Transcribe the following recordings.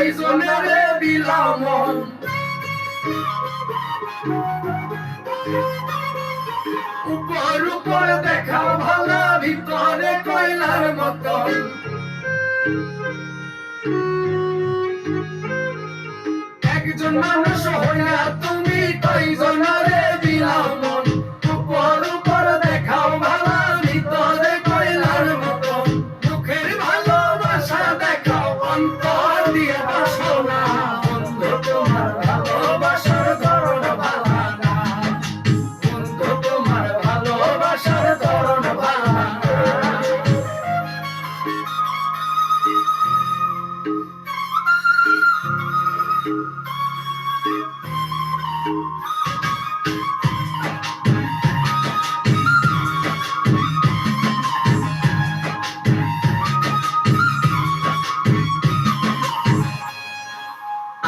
কয়জনের দিলাম উপর উপর দেখা ভালো ভিতরে কয়লার মতন একজন মানুষ হইয়া তুমি কয়জনের দিলাম উপর উপর দেখাও ভালো ভিতরে কয়লার মতন মুখের ভালোবাসা দেখাও অন্তর দিয়ে বাসো না বন্ধু তোমার ভালোবাসার ধরন ভালো না বন্ধু তোমার ভালোবাসার ধরন ভালো না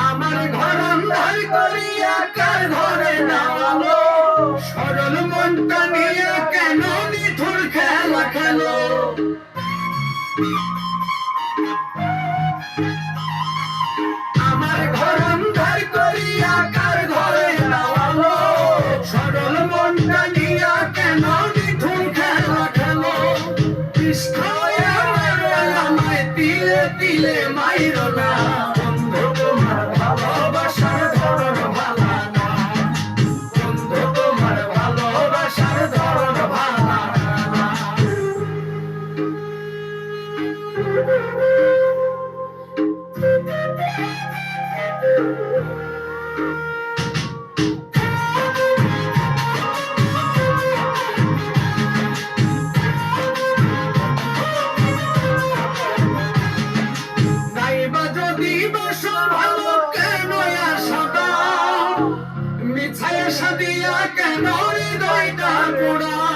আমার ঘর অন্ধার করিয়া কার ঘরে নামালো সরল মনটা নিয়ে কেন নিঠুর খেলা খেলো আমার ঘর অন্ধার করিয়া কার ঘরে নামালো সরল মনটা নিয়ে কেন নিঠুর খেলা খেলো কৃষ্ণ আমায় তিলে তিলে মাইরো না ভালোবাসার ধরন ভালো না বন্ধু তোমার ভালোবাসার ধরন ভালো না নাইবা যদি বসো ভালো কেন আশা দাও মিছায় আশা দিয়া কেন হৃদয়টা পোড়া